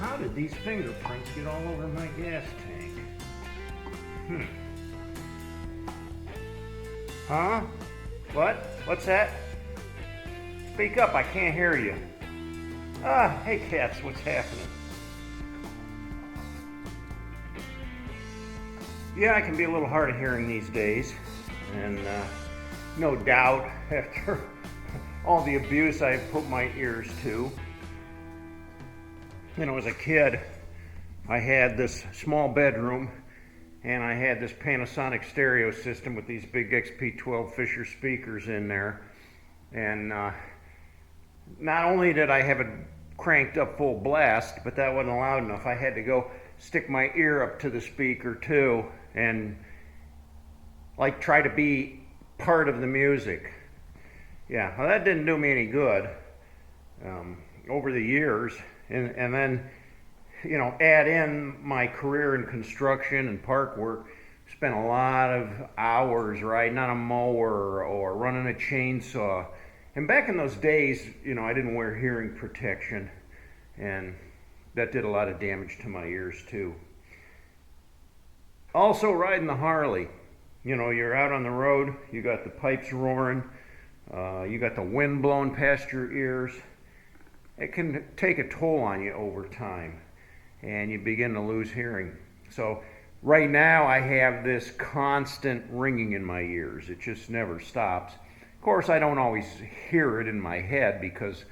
How did these fingerprints get all over my gas tank? Huh? What? What's that? Speak up, I can't hear you. Hey cats, what's happening? Yeah, I can be a little hard of hearing these days. And no doubt, after all the abuse I've put my ears to. You know, as a kid, I had this small bedroom and I had this Panasonic stereo system with these big XP12 Fisher speakers in there. And not only did I have it cranked up full blast, but that wasn't loud enough. I had to go stick my ear up to the speaker too and like try to be part of the music. Yeah, well, that didn't do me any good over the years. And then, you know, add in my career in construction and park work. Spent a lot of hours riding on a mower or running a chainsaw. And back in those days, you know, I didn't wear hearing protection, and that did a lot of damage to my ears too. Also riding the Harley. You know, you're out on the road, you got the pipes roaring, you got the wind blowing past your ears. It can take a toll on you over time, and you begin to lose hearing. So right now I have this constant ringing in my ears. It just never stops. Of course, I don't always hear it in my head because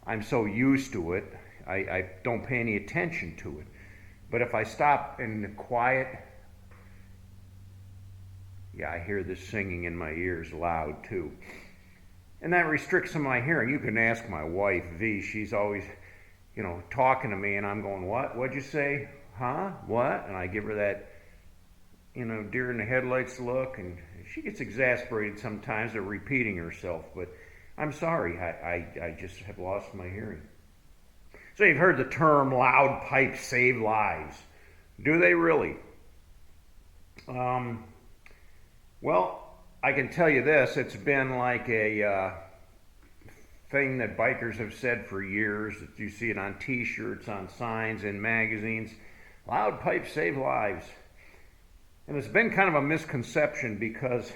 I'm so used to it. I don't pay any attention to it. But if I stop in quiet, yeah, I hear this singing in my ears loud too. And that restricts some of my hearing. You can ask my wife, V. She's always, you know, talking to me, and I'm going, what? What'd you say? Huh? What? And I give her that, you know, deer in the headlights look, and she gets exasperated sometimes at repeating herself. But I'm sorry, I just have lost my hearing. So you've heard the term loud pipes save lives. Do they really? Well, I can tell you this, it's been like a thing that bikers have said for years. You see it on t-shirts, on signs, in magazines. Loud pipes save lives. And it's been kind of a misconception because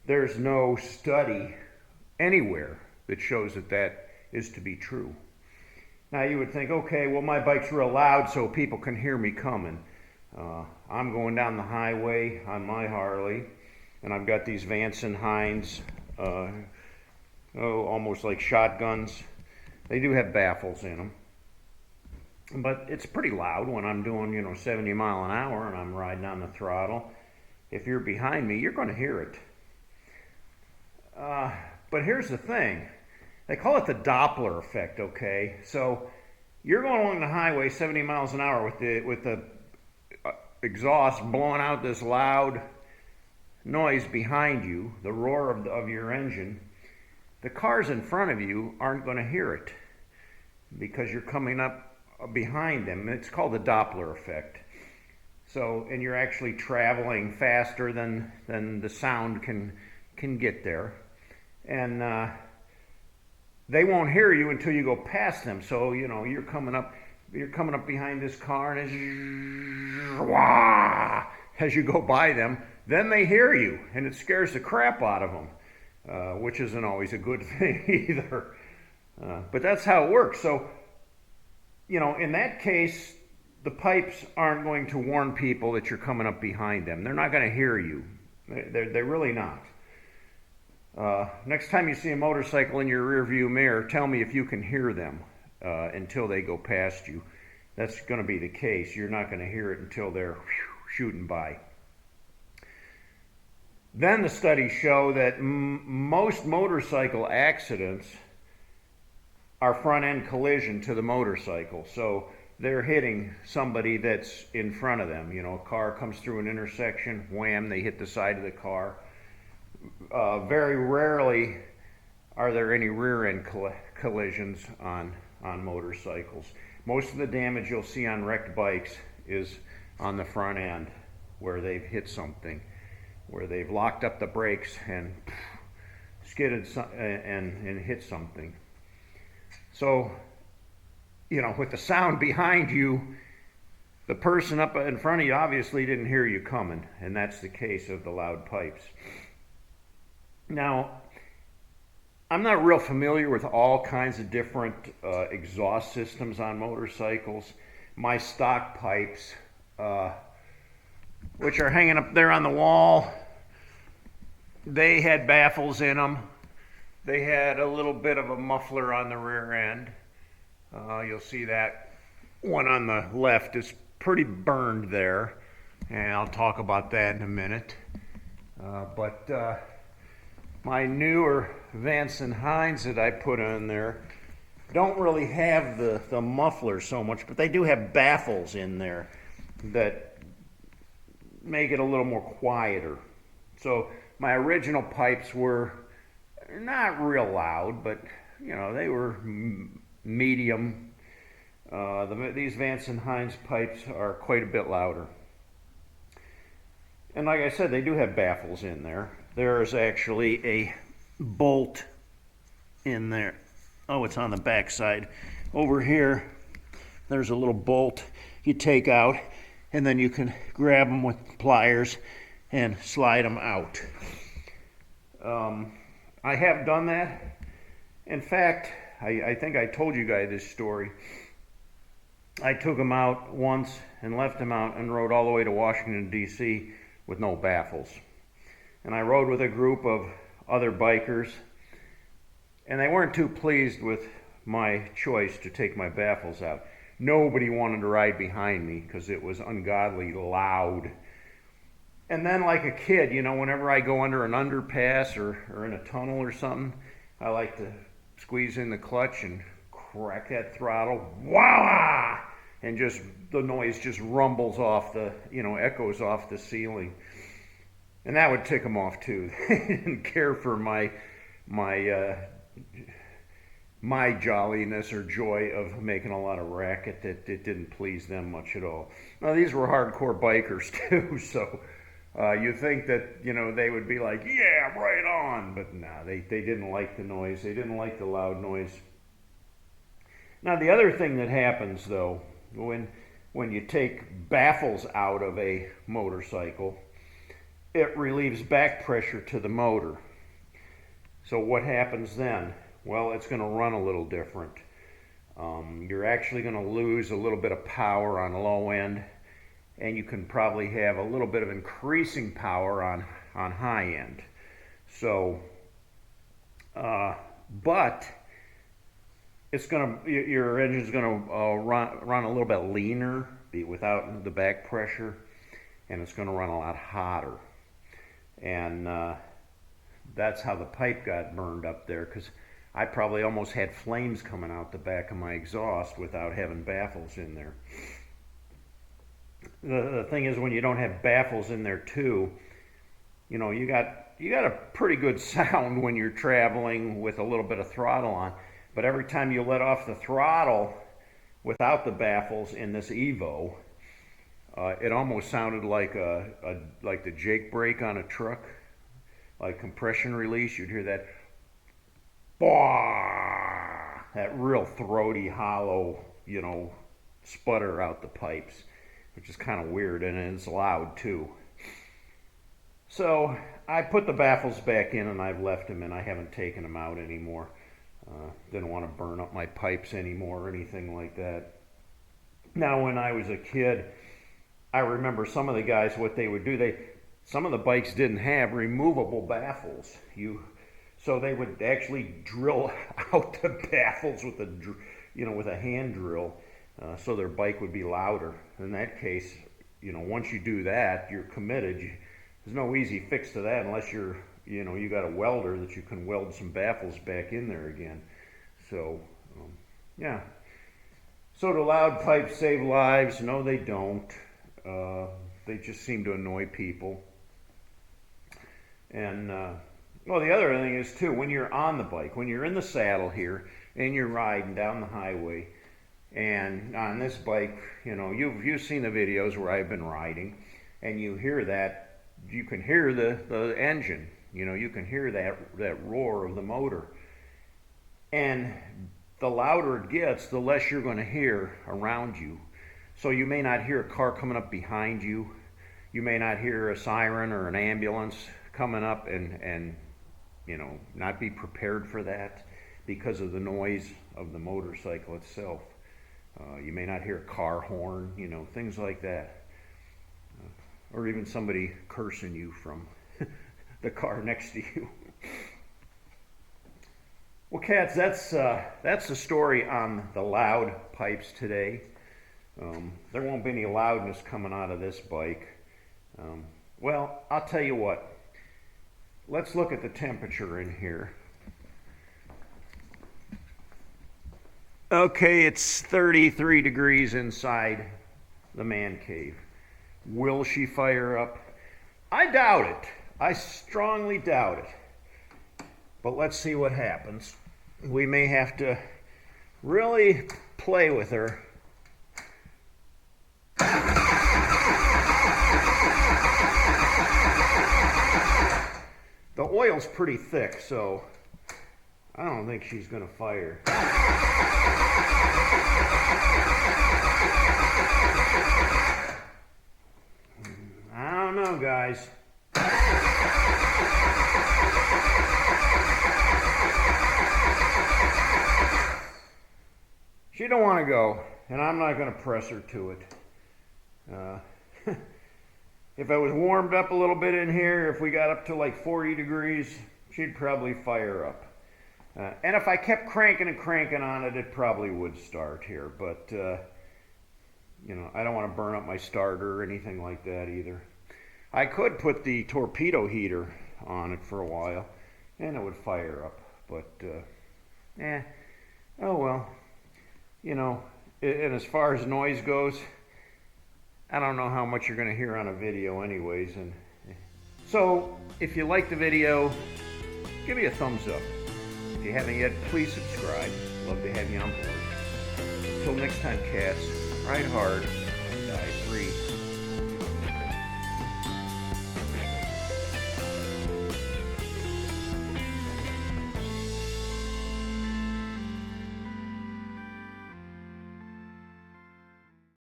there's no study anywhere that shows that that is to be true. Now you would think, okay, well my bike's real loud so people can hear me coming. I'm going down the highway on my Harley, and I've got these Vance and Hines, almost like shotguns. They do have baffles in them. But it's pretty loud when I'm doing, you know, 70 mile an hour and I'm riding on the throttle. If you're behind me, you're going to hear it. But here's the thing. They call it the Doppler effect, okay? So you're going along the highway 70 miles an hour with the exhaust blowing out this loud noise behind you, the roar of your engine. The cars in front of you aren't going to hear it because you're coming up behind them. It's called the Doppler effect. So, and you're actually traveling faster than the sound can get there. And they won't hear you until you go past them. So, you know, you're coming up behind this car, and as you go by them, then they hear you, and it scares the crap out of them, which isn't always a good thing either. But that's how it works. So, you know, in that case, the pipes aren't going to warn people that you're coming up behind them. They're not going to hear you. They're really not. Next time you see a motorcycle in your rearview mirror, tell me if you can hear them until they go past you. That's going to be the case. You're not going to hear it until they're shooting by. Then the studies show that most motorcycle accidents are front-end collision to the motorcycle. So they're hitting somebody that's in front of them. You know, a car comes through an intersection, wham, they hit the side of the car. Very rarely are there any rear-end collisions on motorcycles. Most of the damage you'll see on wrecked bikes is on the front end, where they've hit something, where they've locked up the brakes and skidded and hit something. So, with the sound behind you, the person up in front of you obviously didn't hear you coming, and that's the case of the loud pipes. Now, I'm not real familiar with all kinds of different exhaust systems on motorcycles. My stock pipes, which are hanging up there on the wall, they had baffles in them. They had a little bit of a muffler on the rear end. You'll see that one on the left is pretty burned there, and I'll talk about that in a minute. But my newer Vance and Hines that I put on there don't really have the muffler so much, but they do have baffles in there that make it a little more quieter. So my original pipes were not real loud, but they were medium. These Vance and Hines pipes are quite a bit louder. And like I said, they do have baffles in there. There is actually a bolt in there. Oh, it's on the back side. Over here, there's a little bolt you take out, and then you can grab them with pliers and slide them out. I have done that. In fact, I think I told you guys this story. I took them out once and left them out and rode all the way to Washington, D.C. with no baffles. And I rode with a group of other bikers, and they weren't too pleased with my choice to take my baffles out. Nobody wanted to ride behind me because it was ungodly loud. And then like a kid, whenever I go under an underpass or in a tunnel or something, I like to squeeze in the clutch and crack that throttle, wow! And just the noise just rumbles off echoes off the ceiling. And that would tick them off too. They didn't care for my jolliness or joy of making a lot of racket. That it didn't please them much at all. Now these were hardcore bikers too, so you think that they would be like, yeah, right on, but no, they didn't like the noise. They didn't like the loud noise. Now the other thing that happens though, when you take baffles out of a motorcycle, it relieves back pressure to the motor. So what happens then? Well, it's going to run a little different. You're actually going to lose a little bit of power on low end, and you can probably have a little bit of increasing power on high end. So, but your engine's going to run a little bit leaner without the back pressure, and it's going to run a lot hotter. And that's how the pipe got burned up there, because I probably almost had flames coming out the back of my exhaust without having baffles in there. The thing is, when you don't have baffles in there too, you got a pretty good sound when you're traveling with a little bit of throttle on. But every time you let off the throttle without the baffles in this Evo, it almost sounded like like the Jake brake on a truck, like compression release. You'd hear that, bah, that real throaty, hollow, sputter out the pipes, which is kind of weird, and it's loud too. So I put the baffles back in, and I've left them in. I haven't taken them out anymore. Didn't want to burn up my pipes anymore or anything like that. Now, when I was a kid, I remember some of the guys, what they would do, some of the bikes didn't have removable baffles. So they would actually drill out the baffles with a hand drill, so their bike would be louder. In that case, once you do that, you're committed. There's no easy fix to that unless you got a welder that you can weld some baffles back in there again. So, yeah. So do loud pipes save lives? No, they don't. They just seem to annoy people. And, the other thing is, too, when you're on the bike, when you're in the saddle here, and you're riding down the highway, and on this bike, you've seen the videos where I've been riding, and you hear that, you can hear the engine, you can hear that roar of the motor. And the louder it gets, the less you're going to hear around you. So you may not hear a car coming up behind you. You may not hear a siren or an ambulance coming up and you know, not be prepared for that because of the noise of the motorcycle itself. You may not hear a car horn, you know, things like that. Or even somebody cursing you from the car next to you. Well, cats, that's the story on the loud pipes today. There won't be any loudness coming out of this bike. Well, I'll tell you what. Let's look at the temperature in here. Okay, it's 33 degrees inside the man cave. Will she fire up? I doubt it. I strongly doubt it. But let's see what happens. We may have to really play with her. The oil's pretty thick, so I don't think she's gonna fire. I don't know, guys. She don't want to go, and I'm not going to press her to it. If I was warmed up a little bit in here, if we got up to like 40 degrees, she'd probably fire up. And if I kept cranking and cranking on it, it probably would start here. But, you know, I don't want to burn up my starter or anything like that either. I could put the torpedo heater on it for a while, and it would fire up. But, oh well. You know, and as far as noise goes, I don't know how much you're going to hear on a video anyways. And so, if you like the video, give me a thumbs up. If you haven't yet, please subscribe. Love to have you on board. Until next time, cats, ride hard and die free.